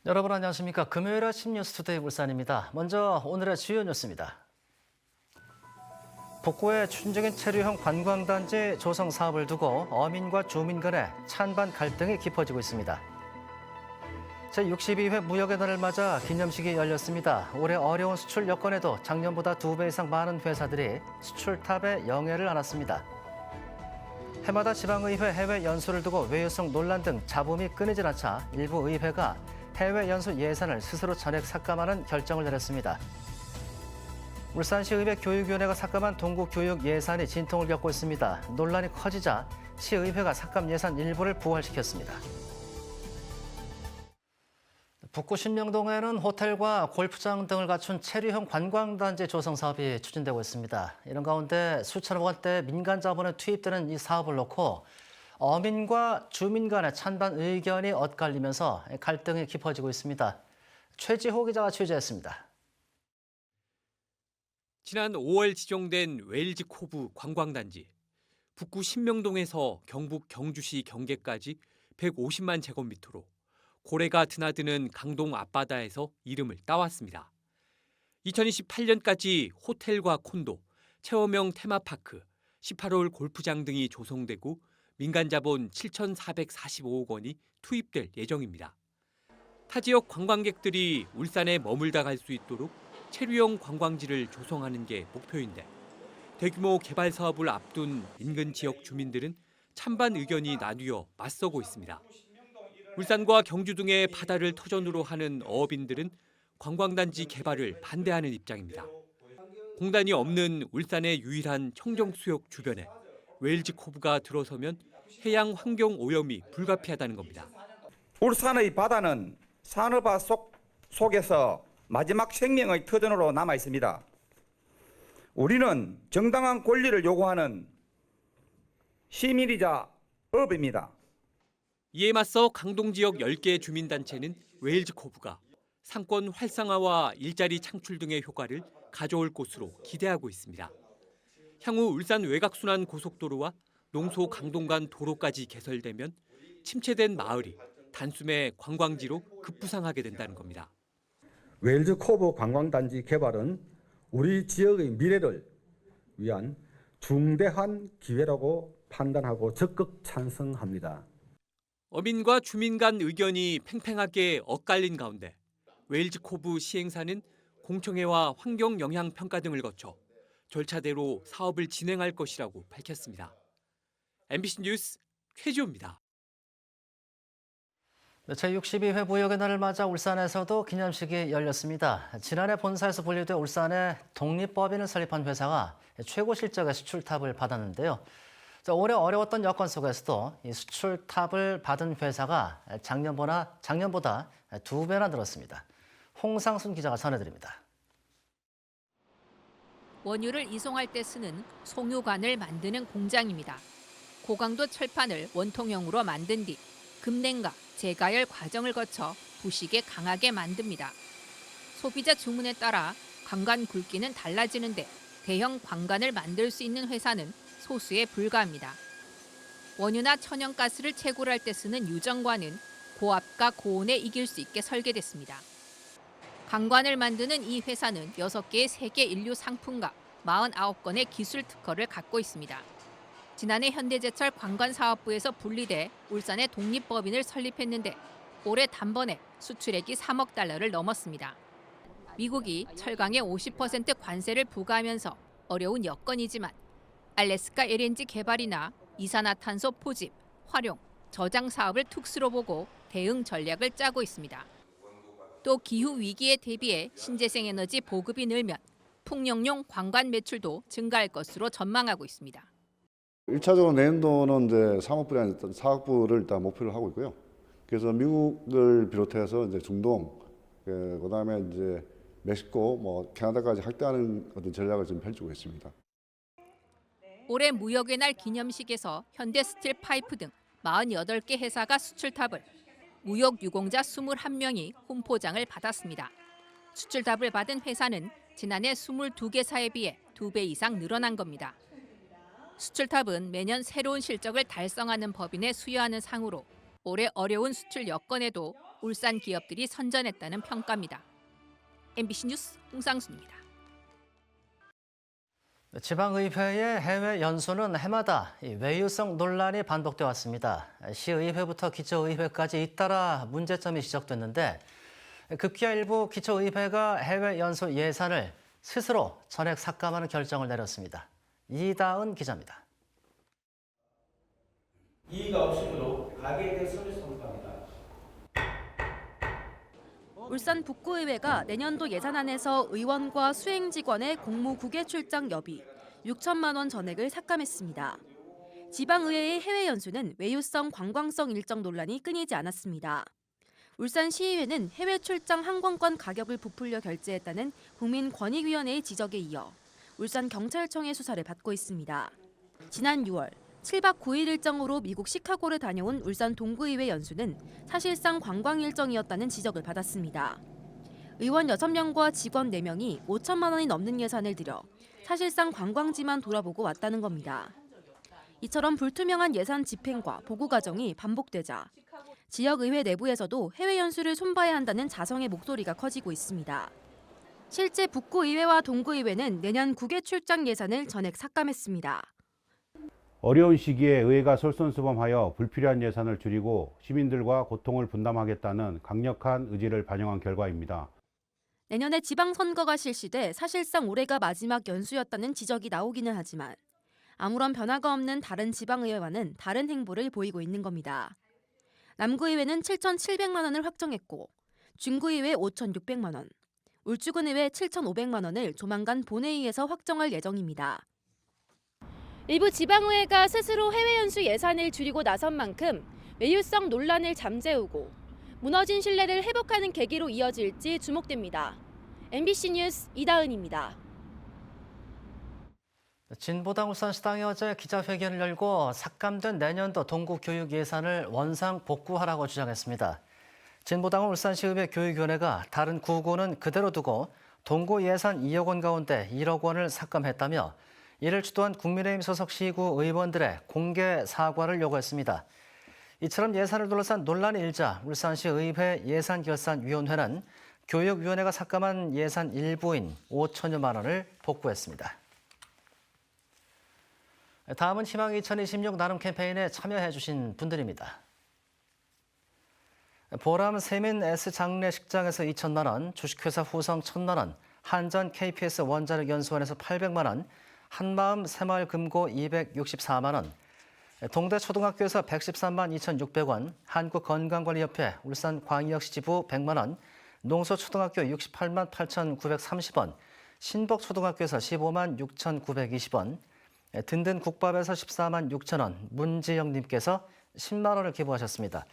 여러분 안녕하십니까? 금요일 아침 뉴스투데이 울산입니다. 먼저 오늘의 주요 뉴스입니다. 북구의 추진적인 체류형 관광단지 조성 사업을 두고 어민과 주민 간의 찬반 갈등이 깊어지고 있습니다. 제62회 무역의 날을 맞아 기념식이 열렸습니다. 올해 어려운 수출 여건에도 작년보다 2배 이상 많은 회사들이 수출탑에 영예를 안았습니다. 해마다 지방의회 해외 연수를 두고 외유성 논란 등 잡음이 끊이질 않자 일부 의회가 해외 연수 예산을 스스로 전액 삭감하는 결정을 내렸습니다. 울산시의회 교육위원회가 삭감한 동구교육 예산이 진통을 겪고 있습니다. 논란이 커지자 시의회가 삭감 예산 일부를 부활시켰습니다. 북구 신명동에는 호텔과 골프장 등을 갖춘 체류형 관광단지 조성 사업이 추진되고 있습니다. 이런 가운데 수천억 원대 민간 자본에 투입되는 이 사업을 놓고 어민과 주민 간의 찬반 의견이 엇갈리면서 갈등이 깊어지고 있습니다. 최지호 기자가 취재했습니다. 지난 5월 지정된 웨일즈 코브 관광단지. 북구 신명동에서 경북 경주시 경계까지 150만 제곱미터로 고래가 드나드는 강동 앞바다에서 이름을 따왔습니다. 2028년까지 호텔과 콘도, 체험형 테마파크, 18홀 골프장 등이 조성되고 민간 자본 7,445억 원이 투입될 예정입니다. 타 지역 관광객들이 울산에 머물다 갈 수 있도록 체류형 관광지를 조성하는 게 목표인데 대규모 개발 사업을 앞둔 인근 지역 주민들은 찬반 의견이 나뉘어 맞서고 있습니다. 울산과 경주 등의 바다를 터전으로 하는 어업인들은 관광단지 개발을 반대하는 입장입니다. 공단이 없는 울산의 유일한 청정수역 주변에 웨일즈 코브가 들어서면 해양 환경 오염이 불가피하다는 겁니다. 울산의 바다는 산업화 속에서 마지막 생명의 터전으로 남아 있습니다. 우리는 정당한 권리를 요구하는 시민이자 업입니다. 이에 맞서 강동 지역 10개 주민단체는 웨일즈 코브가 상권 활성화와 일자리 창출 등의 효과를 가져올 곳으로 기대하고 있습니다. 향후 울산 외곽순환 고속도로와 농소 강동 간 도로까지 개설되면 침체된 마을이 단숨에 관광지로 급부상하게 된다는 겁니다. 웨일즈 코브 관광단지 개발은 우리 지역의 미래를 위한 중대한 기회라고 판단하고 적극 찬성합니다. 어민과 주민 간 의견이 팽팽하게 엇갈린 가운데 웨일즈 코브 시행사는 공청회와 환경 영향 평가 등을 거쳐 절차대로 사업을 진행할 것이라고 밝혔습니다. MBC 뉴스 최지호입니다. 제62회 무역의 날을 맞아 울산에서도 기념식이 열렸습니다. 지난해 본사에서 분리돼 울산에 독립법인을 설립한 회사가 최고 실적의 수출탑을 받았는데요. 올해 어려웠던 여건 속에서도 이 수출탑을 받은 회사가 작년보다 2배나 늘었습니다. 홍상순 기자가 전해드립니다. 원유를 이송할 때 쓰는 송유관을 만드는 공장입니다. 고강도 철판을 원통형으로 만든 뒤 급냉각, 재가열 과정을 거쳐 부식에 강하게 만듭니다. 소비자 주문에 따라 관관 굵기는 달라지는데 대형 관관을 만들 수 있는 회사는 소수에 불과합니다. 원유나 천연가스를 채굴할 때 쓰는 유정관은 고압과 고온에 이길 수 있게 설계됐습니다. 관관을 만드는 이 회사는 6개의 세계 인류 상품과 49건의 기술 특허를 갖고 있습니다. 지난해 현대제철 관관사업부에서 분리돼 울산에 독립법인을 설립했는데 올해 단번에 수출액이 3억 달러를 넘었습니다. 미국이 철강에 50% 관세를 부과하면서 어려운 여건이지만 알래스카 LNG 개발이나 이산화탄소 포집, 활용, 저장 사업을 특수로 보고 대응 전략을 짜고 있습니다. 또 기후 위기에 대비해 신재생 에너지 보급이 늘면 풍력용 관관 매출도 증가할 것으로 전망하고 있습니다. 1차적으로 내년도는 이제 3억 불이 아니라 4억 불을 일단 목표를 하고 있고요. 그래서 미국을 비롯해서 이제 중동, 그다음에 이제 멕시코, 캐나다까지 확대하는 어떤 전략을 지금 펼치고 있습니다. 올해 무역의 날 기념식에서 현대스틸파이프 등 48개 회사가 수출탑을, 무역 유공자 21명이 훈포장을 받았습니다. 수출탑을 받은 회사는 지난해 22개사에 비해 2배 이상 늘어난 겁니다. 수출탑은 매년 새로운 실적을 달성하는 법인에 수여하는 상으로 올해 어려운 수출 여건에도 울산 기업들이 선전했다는 평가입니다. MBC 뉴스 홍상순입니다. 지방의회의 해외 연수는 해마다 외유성 논란이 반복돼 왔습니다. 시의회부터 기초의회까지 잇따라 문제점이 지적됐는데 급기야 일부 기초의회가 해외 연수 예산을 스스로 전액 삭감하는 결정을 내렸습니다. 이다은 기자입니다. 이의가 없으므로 가계대 서비스 공급합니다. 울산 북구의회가 내년도 예산안에서 의원과 수행직원의 공무 국외 출장 여비 6천만 원 전액을 삭감했습니다. 지방의회의 해외 연수는 외유성 관광성 일정 논란이 끊이지 않았습니다. 울산시의회는 해외 출장 항공권 가격을 부풀려 결제했다는 국민권익위원회의 지적에 이어 울산경찰청의 수사를 받고 있습니다. 지난 6월 7박 9일 일정으로 미국 시카고를 다녀온 울산 동구의회 연수는 사실상 관광 일정이었다는 지적을 받았습니다. 의원 6명과 직원 4명이 5천만 원이 넘는 예산을 들여 사실상 관광지만 돌아보고 왔다는 겁니다. 이처럼 불투명한 예산 집행과 보고 과정이 반복되자 지역의회 내부에서도 해외 연수를 손봐야 한다는 자성의 목소리가 커지고 있습니다. 실제 북구의회와 동구의회는 내년 국외 출장 예산을 전액 삭감했습니다. 어려운 시기에 의회가 솔선수범하여 불필요한 예산을 줄이고 시민들과 고통을 분담하겠다는 강력한 의지를 반영한 결과입니다. 내년에 지방선거가 실시돼 사실상 올해가 마지막 연수였다는 지적이 나오기는 하지만 아무런 변화가 없는 다른 지방의회와는 다른 행보를 보이고 있는 겁니다. 남구의회는 7,700만 원을 확정했고 중구의회 5,600만 원, 울주군의회 7,500만 원을 조만간 본회의에서 확정할 예정입니다. 일부 지방의회가 스스로 해외 연수 예산을 줄이고 나선 만큼 외유성 논란을 잠재우고 무너진 신뢰를 회복하는 계기로 이어질지 주목됩니다. MBC 뉴스 이다은입니다. 진보당 울산시당이 어제 기자회견을 열고 삭감된 내년도 동구 교육 예산을 원상 복구하라고 주장했습니다. 진보당은 울산시의회 교육위원회가 다른 구구는 그대로 두고 동구 예산 2억 원 가운데 1억 원을 삭감했다며 이를 주도한 국민의힘 소속 시구 의원들의 공개 사과를 요구했습니다. 이처럼 예산을 둘러싼 논란이 일자 울산시 의회 예산결산위원회는 교육위원회가 삭감한 예산 일부인 5천여만 원을 복구했습니다. 다음은 희망 2026 나눔 캠페인에 참여해 주신 분들입니다. 보람 세민 S 장례식장에서 2천만 원, 주식회사 후성 1,000만 원, 한전 KPS 원자력 연수원에서 800만 원, 한마음 새마을 금고 264만 원, 동대초등학교에서 113만 2,600원, 한국건강관리협회 울산광역시 지부 100만 원, 농소초등학교 68만 8,930원, 신복초등학교에서 15만 6,920원, 든든국밥에서 14만 6천 원, 문지영님께서 10만 원을 기부하셨습니다.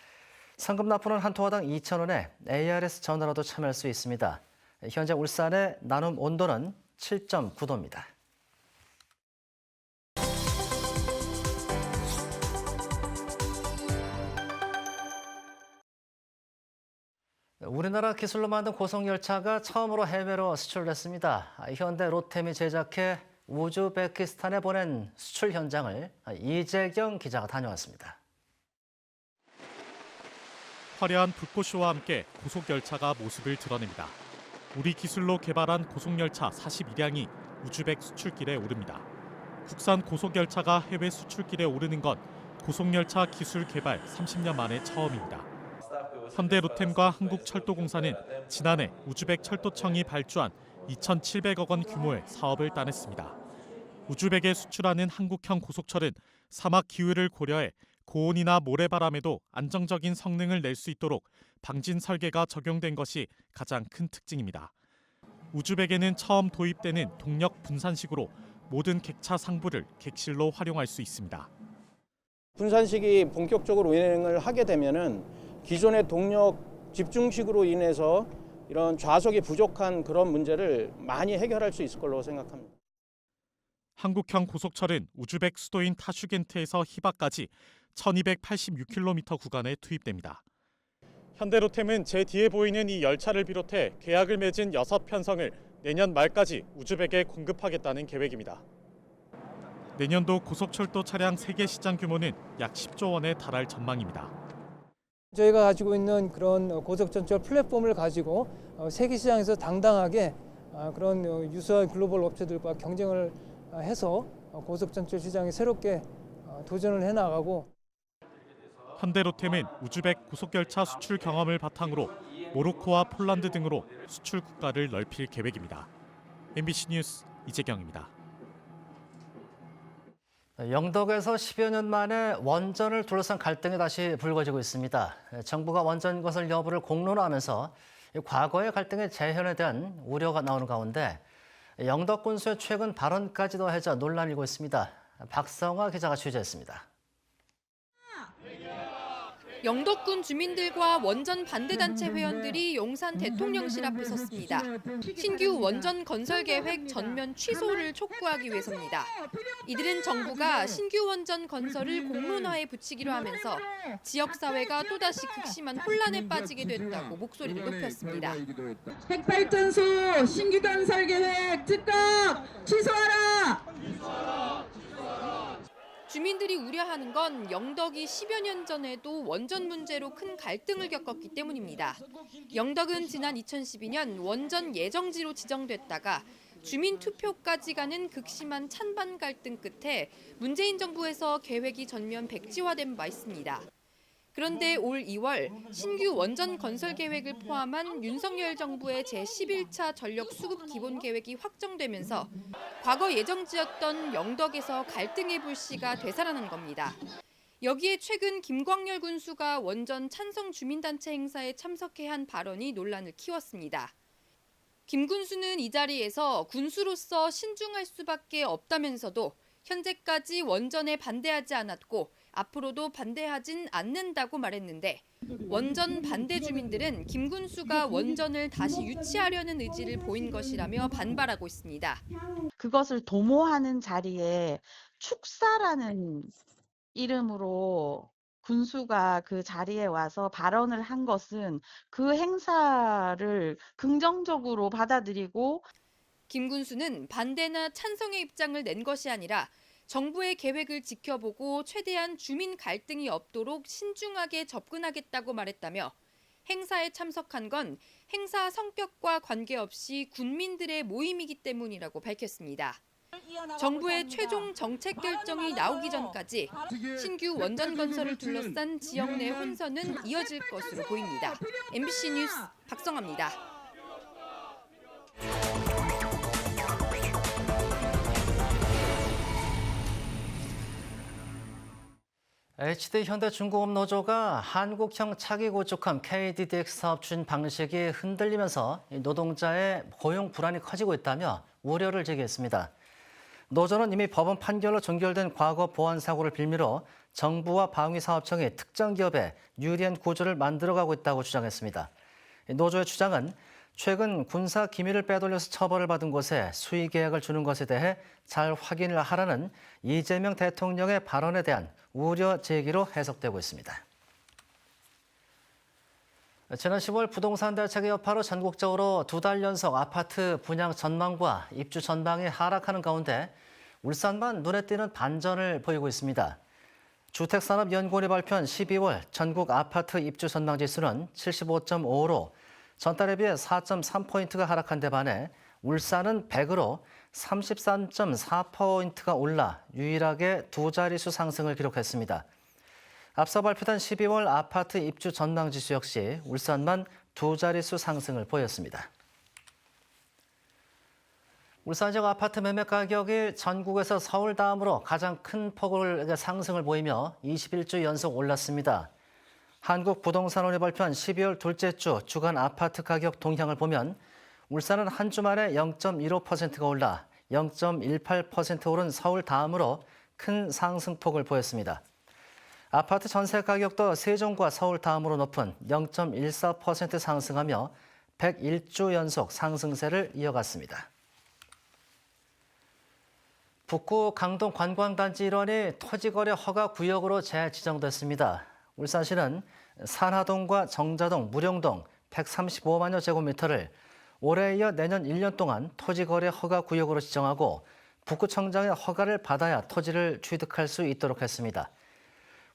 상금 납부는 한 통화당 2천 원에 ARS 전화로도 참여할 수 있습니다. 현재 울산의 나눔 온도는 7.9도입니다. 우리나라 기술로 만든 고속열차가 처음으로 해외로 수출됐습니다. 현대 로템이 제작해 우즈베키스탄에 보낸 수출 현장을 이재경 기자가 다녀왔습니다. 화려한 불꽃쇼와 함께 고속열차가 모습을 드러냅니다. 우리 기술로 개발한 고속열차 42량이 우즈벡 수출길에 오릅니다. 국산 고속열차가 해외 수출길에 오르는 건 고속열차 기술 개발 30년 만에 처음입니다. 현대로템과 한국철도공사는 지난해 우즈벡 철도청이 발주한 2,700억 원 규모의 사업을 따냈습니다. 우즈벡에 수출하는 한국형 고속철은 사막 기후를 고려해 고온이나 모래바람에도 안정적인 성능을 낼 수 있도록 방진 설계가 적용된 것이 가장 큰 특징입니다. 우즈벡에는 처음 도입되는 동력 분산식으로 모든 객차 상부를 객실로 활용할 수 있습니다. 분산식이 본격적으로 운행을 하게 되면은 기존의 동력 집중식으로 인해서 이런 좌석이 부족한 그런 문제를 많이 해결할 수 있을 걸로 생각합니다. 한국형 고속철은 우즈벡 수도인 타슈겐트에서 히바까지 1286km 구간에 투입됩니다. 현대로템은 제 뒤에 보이는 이 열차를 비롯해 계약을 맺은 6편성을 내년 말까지 우즈벡에 공급하겠다는 계획입니다. 내년도 고속철도 차량 세계 시장 규모는 약 10조 원에 달할 전망입니다. 저희가 가지고 있는 그런 고속전철 플랫폼을 가지고 세계 시장에서 당당하게 그런 유수한 글로벌 업체들과 경쟁을 해서 고속전철 시장에 새롭게 도전을 해나가고, 현대로템은 우즈벡 고속열차 수출 경험을 바탕으로 모로코와 폴란드 등으로 수출 국가를 넓힐 계획입니다. MBC 뉴스 이재경입니다. 영덕에서 10여 년 만에 원전을 둘러싼 갈등이 다시 불거지고 있습니다. 정부가 원전 건설 여부를 공론화하면서 과거의 갈등의 재현에 대한 우려가 나오는 가운데 영덕 군수의 최근 발언까지 더해져 논란이 일고 있습니다. 박성화 기자가 취재했습니다. 영덕군 주민들과 원전 반대단체 회원들이 용산 대통령실 앞에 섰습니다. 신규 원전 건설 계획 전면 취소를 촉구하기 위해서입니다. 이들은 정부가 신규 원전 건설을 공론화에 붙이기로 하면서 지역사회가 또다시 극심한 혼란에 빠지게 됐다고 목소리를 높였습니다. 핵발전소 신규 건설 계획 즉각 취소하라! 주민들이 우려하는 건 영덕이 10여 년 전에도 원전 문제로 큰 갈등을 겪었기 때문입니다. 영덕은 지난 2012년 원전 예정지로 지정됐다가 주민 투표까지 가는 극심한 찬반 갈등 끝에 문재인 정부에서 계획이 전면 백지화된 바 있습니다. 그런데 올 2월 신규 원전 건설 계획을 포함한 윤석열 정부의 제11차 전력 수급 기본 계획이 확정되면서 과거 예정지였던 영덕에서 갈등의 불씨가 되살아난 겁니다. 여기에 최근 김광열 군수가 원전 찬성 주민단체 행사에 참석해 한 발언이 논란을 키웠습니다. 김 군수는 이 자리에서 군수로서 신중할 수밖에 없다면서도 현재까지 원전에 반대하지 않았고 앞으로도 반대하진 않는다고 말했는데 원전 반대 주민들은 김 군수가 원전을 다시 유치하려는 의지를 보인 것이라며 반발하고 있습니다. 그것을 도모하는 자리에 축사라는 이름으로 군수가 그 자리에 와서 발언을 한 것은 그 행사를 긍정적으로 받아들이고, 김 군수는 반대나 찬성의 입장을 낸 것이 아니라 정부의 계획을 지켜보고 최대한 주민 갈등이 없도록 신중하게 접근하겠다고 말했다며 행사에 참석한 건 행사 성격과 관계없이 군민들의 모임이기 때문이라고 밝혔습니다. 정부의 최종 정책 결정이 나오기 전까지 신규 원전 건설을 둘러싼 지역 내 혼선은 이어질 것으로 보입니다. MBC 뉴스 박성화입니다. HD 현대중공업노조가 한국형 차기 구축함 KDDX 사업 추진 방식이 흔들리면서 노동자의 고용 불안이 커지고 있다며 우려를 제기했습니다. 노조는 이미 법원 판결로 종결된 과거 보안 사고를 빌미로 정부와 방위사업청이 특정 기업에 유리한 구조를 만들어가고 있다고 주장했습니다. 노조의 주장은 최근 군사 기밀을 빼돌려서 처벌을 받은 곳에 수의 계약을 주는 것에 대해 잘 확인을 하라는 이재명 대통령의 발언에 대한 우려 제기로 해석되고 있습니다. 지난 10월 부동산 대책의 여파로 전국적으로 2달 연속 아파트 분양 전망과 입주 전망이 하락하는 가운데 울산만 눈에 띄는 반전을 보이고 있습니다. 주택산업연구원이 발표한 12월 전국 아파트 입주 전망 지수는 75.5로 전달에 비해 4.3포인트가 하락한 데 반해 울산은 100으로 33.4포인트가 올라 유일하게 두 자릿수 상승을 기록했습니다. 앞서 발표된 12월 아파트 입주 전망 지수 역시 울산만 두 자릿수 상승을 보였습니다. 울산 지역 아파트 매매 가격이 전국에서 서울 다음으로 가장 큰 폭의 상승을 보이며 21주 연속 올랐습니다. 한국부동산원이 발표한 12월 둘째 주 주간 아파트 가격 동향을 보면 울산은 한 주 만에 0.15%가 올라 0.18% 오른 서울 다음으로 큰 상승폭을 보였습니다. 아파트 전세 가격도 세종과 서울 다음으로 높은 0.14% 상승하며 101주 연속 상승세를 이어갔습니다. 북구 강동 관광단지 일원이 토지거래 허가 구역으로 재지정됐습니다. 울산시는 산하동과 정자동, 무령동 135만여 제곱미터를 올해에 이어 내년 1년 동안 토지거래 허가 구역으로 지정하고 북구청장의 허가를 받아야 토지를 취득할 수 있도록 했습니다.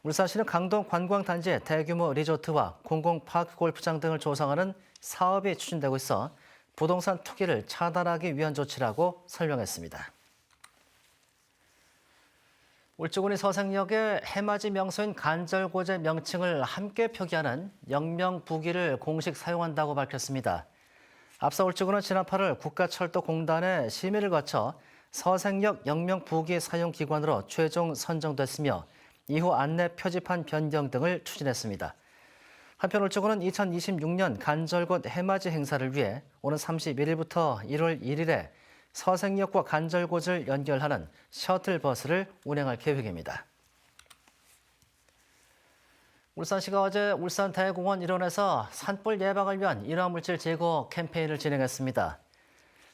울산시는 강동 관광단지에 대규모 리조트와 공공파크 골프장 등을 조성하는 사업이 추진되고 있어 부동산 투기를 차단하기 위한 조치라고 설명했습니다. 울주군이 서생역에 해맞이 명소인 간절곶의 명칭을 함께 표기하는 영명부기를 공식 사용한다고 밝혔습니다. 앞서 울주군은 지난 8월 국가철도공단의 심의를 거쳐 서생역 영명부기 사용기관으로 최종 선정됐으며 이후 안내 표지판 변경 등을 추진했습니다. 한편 울주군은 2026년 간절곶 해맞이 행사를 위해 오는 31일부터 1월 1일에 서생역과 간절곶을 연결하는 셔틀버스를 운행할 계획입니다. 울산시가 어제 울산대공원 일원에서 산불 예방을 위한 인화물질 제거 캠페인을 진행했습니다.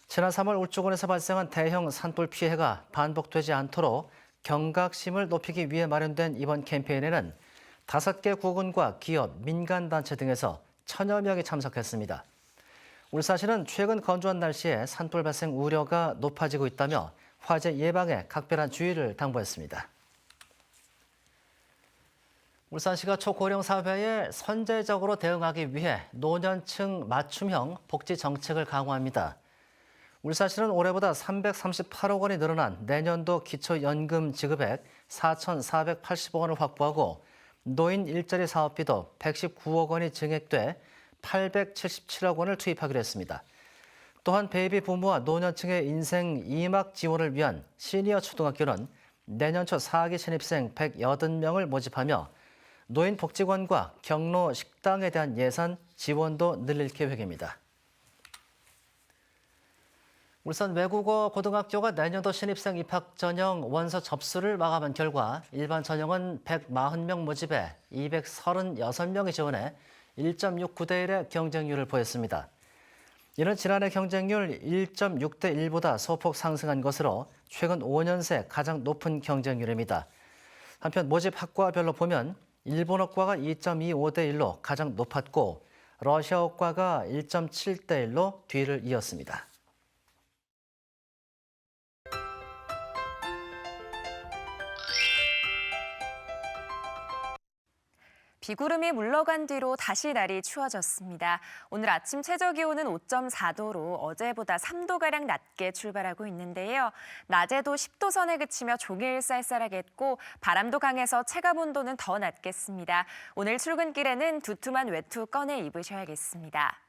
지난 3월 울주군에서 발생한 대형 산불 피해가 반복되지 않도록 경각심을 높이기 위해 마련된 이번 캠페인에는 5개 구군과 기업, 민간단체 등에서 1000여 명이 참석했습니다. 울산시는 최근 건조한 날씨에 산불 발생 우려가 높아지고 있다며 화재 예방에 각별한 주의를 당부했습니다. 울산시가 초고령 사회에 선제적으로 대응하기 위해 노년층 맞춤형 복지 정책을 강화합니다. 울산시는 올해보다 338억 원이 늘어난 내년도 기초연금 지급액 4,480억 원을 확보하고 노인 일자리 사업비도 119억 원이 증액돼 877억 원을 투입하기로 했습니다. 또한 베이비 부모와 노년층의 인생 2막 지원을 위한 시니어 초등학교는 내년 초 4기 신입생 180명을 모집하며 노인 복지관과 경로 식당에 대한 예산 지원도 늘릴 계획입니다. 울산 외국어 고등학교가 내년도 신입생 입학 전형 원서 접수를 마감한 결과 일반 전형은 140명 모집에 236명이 지원해 1.69대 1의 경쟁률을 보였습니다. 이는 지난해 경쟁률 1.6대 1보다 소폭 상승한 것으로 최근 5년 새 가장 높은 경쟁률입니다. 한편 모집 학과별로 보면 일본어과가 2.25대 1로 가장 높았고 러시아어과가 1.7대 1로 뒤를 이었습니다. 비구름이 물러간 뒤로 다시 날이 추워졌습니다. 오늘 아침 최저기온은 5.4도로 어제보다 3도가량 낮게 출발하고 있는데요. 낮에도 10도 선에 그치며 종일 쌀쌀하겠고 바람도 강해서 체감온도는 더 낮겠습니다. 오늘 출근길에는 두툼한 외투 꺼내 입으셔야겠습니다.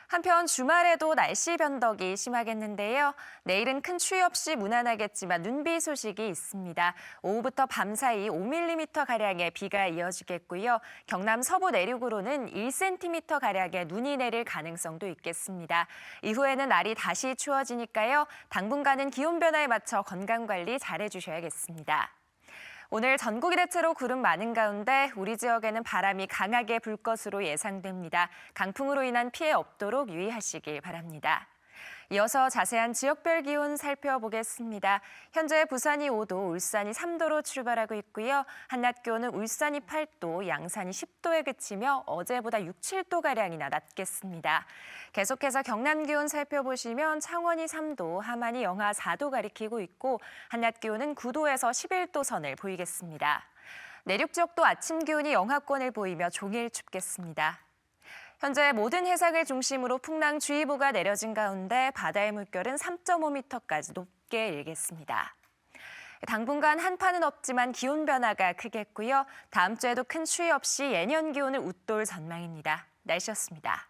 한편 주말에도 날씨 변덕이 심하겠는데요. 내일은 큰 추위 없이 무난하겠지만 눈비 소식이 있습니다. 오후부터 밤사이 5mm가량의 비가 이어지겠고요. 경남 서부 내륙으로는 1cm가량의 눈이 내릴 가능성도 있겠습니다. 이후에는 날이 다시 추워지니까요. 당분간은 기온 변화에 맞춰 건강관리 잘해주셔야겠습니다. 오늘 전국이 대체로 구름 많은 가운데 우리 지역에는 바람이 강하게 불 것으로 예상됩니다. 강풍으로 인한 피해 없도록 유의하시길 바랍니다. 이어서 자세한 지역별 기온 살펴보겠습니다. 현재 부산이 5도, 울산이 3도로 출발하고 있고요. 한낮 기온은 울산이 8도, 양산이 10도에 그치며 어제보다 6, 7도가량이나 낮겠습니다. 계속해서 경남 기온 살펴보시면 창원이 3도, 함안이 영하 4도 가리키고 있고 한낮 기온은 9도에서 11도 선을 보이겠습니다. 내륙 지역도 아침 기온이 영하권을 보이며 종일 춥겠습니다. 현재 모든 해상을 중심으로 풍랑주의보가 내려진 가운데 바다의 물결은 3.5m까지 높게 일겠습니다. 당분간 한파는 없지만 기온 변화가 크겠고요. 다음 주에도 큰 추위 없이 예년 기온을 웃돌 전망입니다. 날씨였습니다.